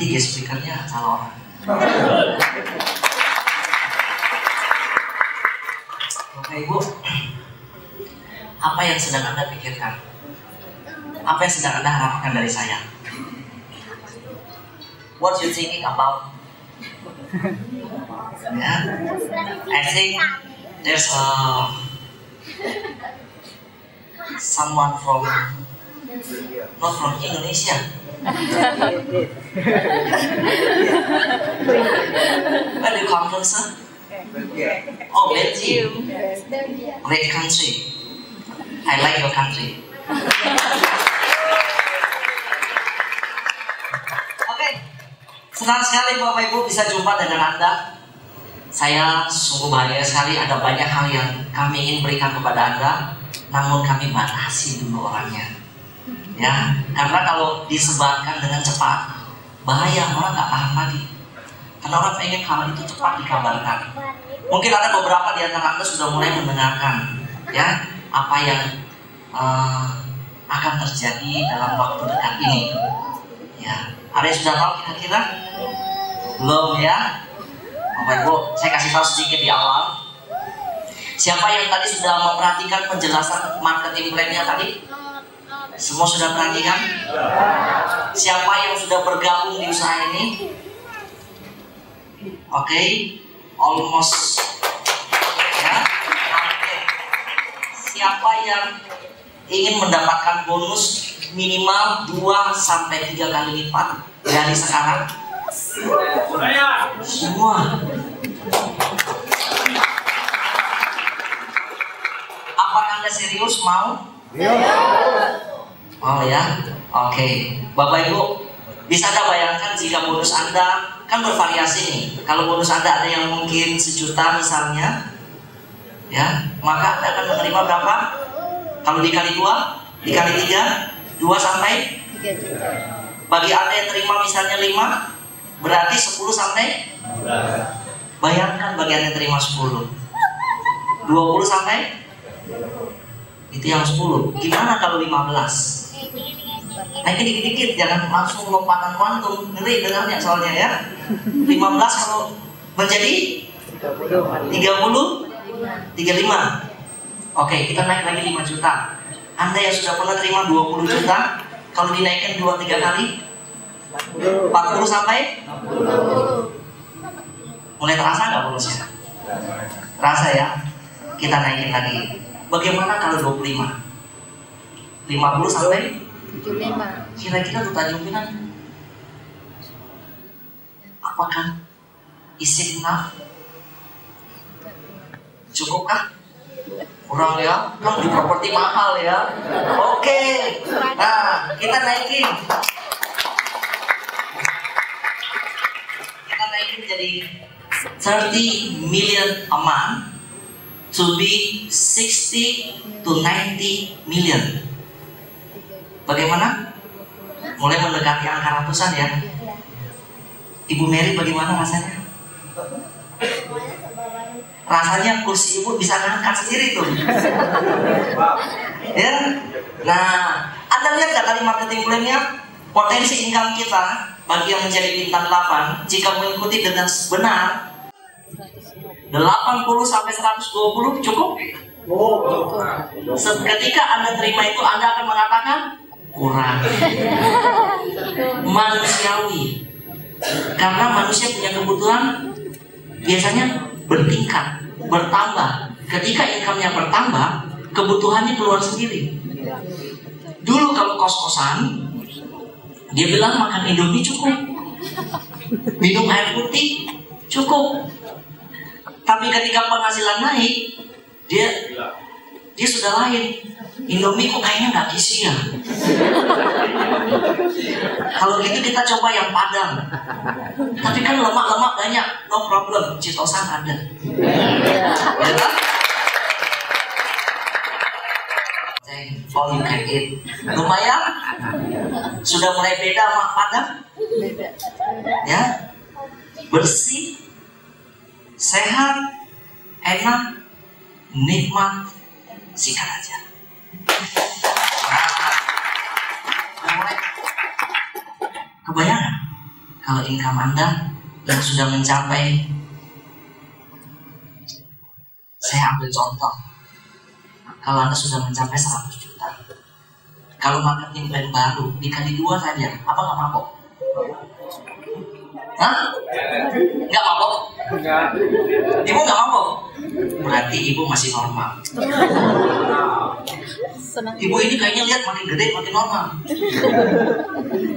nanti guest speakernya salah orang. Bapak Ibu, apa yang sedang Anda pikirkan? Apa yang sedang Anda harapkan dari saya? What you thinking about? Yeah, I think there's someone from not from Indonesia. Where do you come from, sir? Oh, Belgium. Great country. I like your country. Oke, senang sekali Bapak Ibu bisa jumpa dengan Anda. Saya sungguh bahagia sekali, ada banyak hal yang kami ingin berikan kepada Anda, namun kami batasi dulu orangnya. Ya, karena kalau disebarkan dengan cepat, bahaya, orang nggak paham lagi. Karena orang pengen hal itu cepat dikabarkan. Mungkin ada beberapa di antara Anda sudah mulai mendengarkan, ya, apa yang akan terjadi dalam waktu dekat ini. Ya, ada yang sudah tahu kira-kira? Belum ya? Bapak Ibu, saya kasih tahu sedikit di awal. Siapa yang tadi sudah memperhatikan penjelasan marketing plan-nya tadi? Semua sudah perhatikan? Siapa yang sudah bergabung di usaha ini? Oke, almost. Ya. Siapa yang ingin mendapatkan bonus minimal 2-3 kali lipat dari sekarang? Semua. Apakah Anda serius mau? Oh ya, oke. Bapak Ibu, bisa Anda bayangkan jika bonus Anda kan bervariasi nih. Kalau bonus Anda ada yang mungkin 1 juta misalnya, ya, maka Anda akan menerima berapa? Kalau dikali 2, dikali 3, 2 sampai 3 juta. Bagi Anda yang terima misalnya 5, berarti 10 sampai? Bayangkan bagi Anda yang terima 10, 20 sampai? Itu yang 10. Gimana kalau 15? Naik dikit-dikit, jangan langsung lompatan kuantum. Ngeri dengarnya soalnya ya. 15 kalau menjadi 30, 35. Oke, kita naik lagi 5 juta. Anda yang sudah pernah terima 20 juta, kalau dinaikkan 2-3 kali 40 sampai 60. Mulai terasa nggak bonusnya? Terasa ya? Kita naikin lagi. Bagaimana kalau 25? 50 sampai 75. Kira-kira duta jumlah apakah isi enough? Cukupkah? Kurang ya? Kan di properti mahal ya. Oke. Nah, kita naikin. Kita naikin jadi 30 million a month to be 60 to 90 million. Bagaimana? Mulai mendekati angka ratusan ya. Ibu Mary bagaimana rasanya? Rasanya kursi ibu bisa ngangkat sendiri tuh. Ya. Nah, Anda lihat gak tadi marketing plan-nya? Potensi income kita bagi yang menjadi bintang 8 jika mengikuti dengan benar 80 sampai 120 cukup? Ketika Anda terima itu, Anda akan mengatakan kurang. Manusiawi. Karena manusia punya kebutuhan biasanya bertingkat, bertambah. Ketika income-nya bertambah, kebutuhannya keluar sendiri. Dulu kalau kos-kosan, dia bilang makan Indomie cukup, minum air putih cukup. Tapi ketika penghasilan naik, dia sudah lain. Indomie kok kayaknya nggak gizi ya. Kalau gitu kita coba yang Padang. Tapi kan lemak-lemak banyak, no problem, citosan ada. Ya kan? All you can eat. Lumayan. Sudah mulai beda sama Padang. Ya, bersih, sehat, enak, nikmat, sikat aja. Kebayang? kalau income Anda yang sudah mencapai, saya ambil contoh, kalau Anda sudah mencapai 100 juta, kalau marketing plan baru dikali 2 saja, apa nggak mabok? Hah? Nggak mabok? Ibu nggak mabok? Berarti ibu masih normal. Ibu ini kayaknya lihat makin gede makin normal.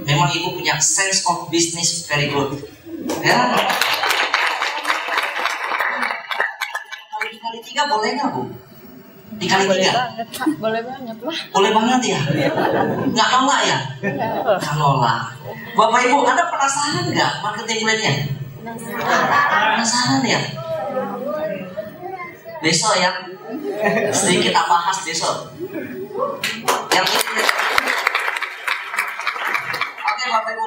Memang ibu punya sense of business very good. Ya. Kalau dikali 3 boleh nggak, Bu? Dikali 3? Boleh banget lah. Boleh banget ya? Nggak nolak ya? Nggak nolak. Bapak Ibu, Anda penasaran nggak marketing plan-nya? Penasaran ya? Besok ya, sedikit kita bahas besok. Yang ini. Oke Bapak Ibu,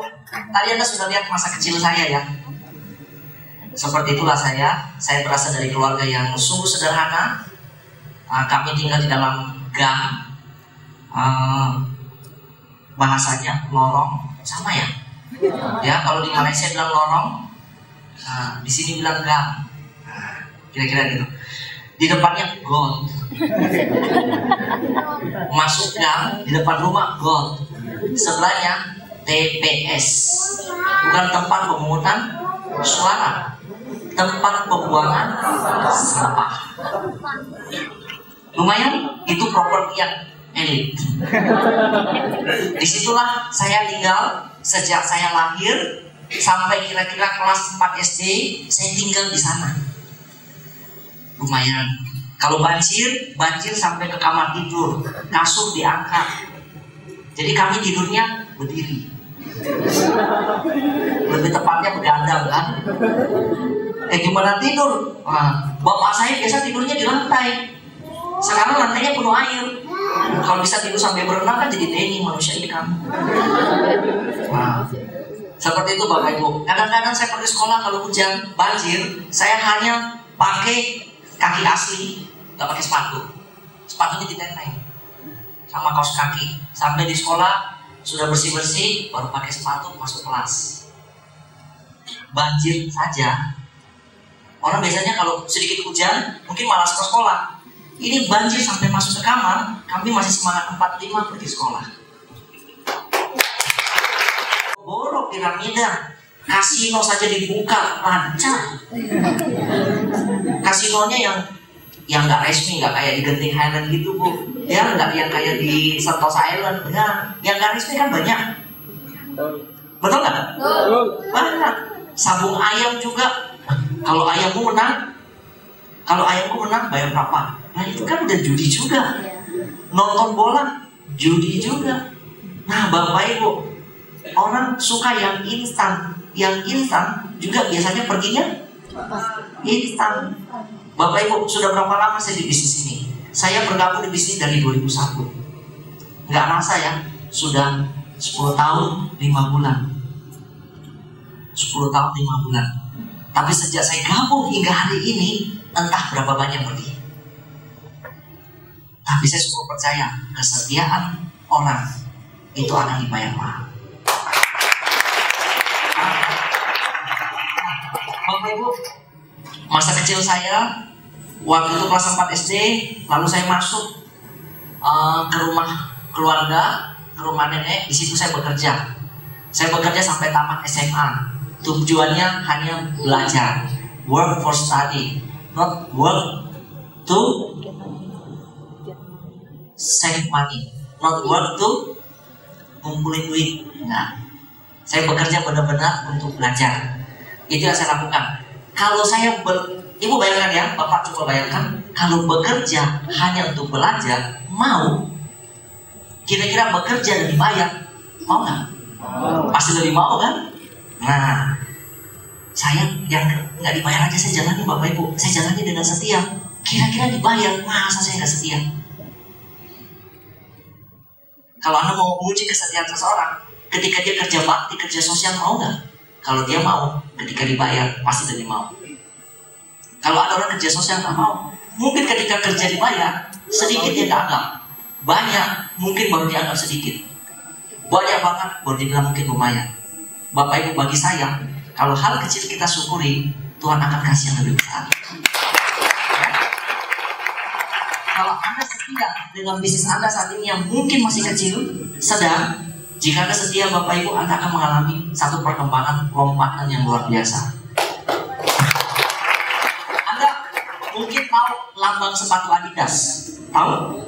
tadi Anda sudah lihat masa kecil saya ya. Seperti itulah saya berasal dari keluarga yang sungguh sederhana. Kami tinggal di dalam gang. Bahasanya lorong, sama ya? Ya, kalau di Malaysia bilang lorong, di sini bilang gang. Kira-kira gitu. Di depannya gold. Masuk gang, di depan rumah gold. Sebelahnya TPS. Bukan tempat pemungutan suara, tempat pembuangan sampah. Lumayan, itu properti yang elit. Disitulah saya tinggal sejak saya lahir sampai kira-kira kelas 4 SD. Saya tinggal di sana. Lumayan. Kalau banjir sampai ke kamar tidur, kasur diangkat. Jadi kami tidurnya berdiri. Lebih tepatnya begadang kan. Gimana tidur? Bapak saya biasa tidurnya di lantai. Sekarang lantainya penuh air. Kalau bisa tidur sampai berenang kan jadi Denny, manusia ikan. Seperti itu Bapak Ibu. Kadang-kadang saya pergi sekolah kalau hujan, banjir, saya hanya pakai kaki asli, nggak pakai sepatu. Sepatunya ditenteng sama kaos kaki. Sampai di sekolah sudah bersih-bersih, baru pakai sepatu masuk kelas. Banjir saja. Orang biasanya kalau sedikit hujan, mungkin malas ke sekolah. Ini banjir sampai masuk ke kamar, kami masih semangat 45 pergi sekolah. Borok piramida, kasino saja dibuka, lancar. Kasinonya yang nggak resmi, nggak kayak di Genting Highland gitu Bu. Ya nggak yang kayak di Sentosa Island, ya. Yang nggak resmi kan banyak. Betul nggak? Banyak. Sabung ayam juga. Kalau ayammu menang bayar berapa? Nah itu kan udah judi juga. Nonton bola, judi juga. Nah Bapak Ibu, orang suka yang instan. Yang instan juga biasanya perginya instan. Bapak Ibu, sudah berapa lama saya di bisnis ini? Saya bergabung di bisnis dari 2001. Nggak masa ya, sudah 10 tahun 5 bulan. 10 tahun 5 bulan. Tapi sejak saya gabung hingga hari ini, entah berapa banyak pergi. Tapi saya cukup percaya kesetiaan orang itu akan dibayar mahal. Bapak Ibu, masa kecil saya waktu itu kelas 4 SD, lalu saya masuk ke rumah keluarga, ke rumah nenek. Di situ saya bekerja. Saya bekerja sampai tamat SMA. Tujuannya hanya belajar, work for study, not work to save money, not work to ngumpulin duit. Nah, saya bekerja benar-benar untuk belajar. Itu yang saya lakukan. Kalau saya Ibu bayangkan ya, Bapak coba bayangkan, kalau bekerja hanya untuk belajar, mau? Kira-kira bekerja dan dibayar, mau nggak? Pasti lebih mau kan? Nah, saya yang nggak dibayar aja saya jalani Bapak Ibu, saya jalani dengan setia. Kira-kira dibayar, masa saya nggak setia? Kalau Anda mau menguji kesetiaan seseorang, ketika dia kerja bakti, kerja sosial, mau nggak? Kalau dia mau, ketika dibayar, pasti lebih mau. Kalau ada orang kerja sosial nggak mau, mungkin ketika kerja dibayar, sedikit dia nggak anggap. Banyak, mungkin baru dianggap sedikit. Banyak banget, baru dibilang mungkin lumayan. Bapak Ibu, bagi saya, kalau hal kecil kita syukuri, Tuhan akan kasih yang lebih besar. Ya? Kalau Anda setia dengan bisnis Anda saat ini yang mungkin masih kecil, sedang, jika Anda setia Bapak Ibu, Anda akan mengalami satu perkembangan lompatan yang luar biasa. Anda mungkin tahu lambang sepatu Adidas. Tahu?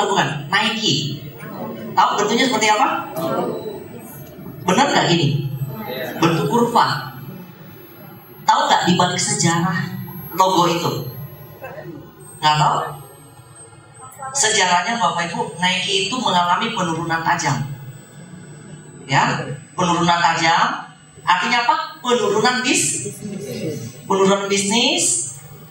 Bukan. Nike. Tahu bentuknya seperti apa? Benar nggak gini? Bentuk kurva. Tahu nggak di balik sejarah logo itu? Nggak tahu? Sejarahnya Bapak Ibu, Nike itu mengalami penurunan tajam. Ya, penurunan tajam. Artinya apa? Penurunan bisnis.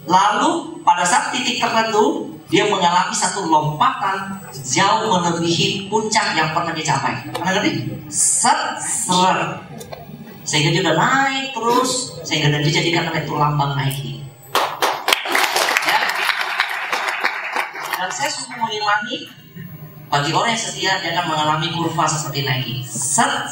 Lalu pada saat titik tertentu dia mengalami satu lompatan jauh melebihi puncak yang pernah dicapai. Anda ngerti? Seret. Sehingga dia udah naik terus, sehingga dia dijadikan itu lambang Nike. Ya. Dan saya sungguh mengilangi, bagi orang yang setia dia akan mengalami kurva seperti Nike. Seret.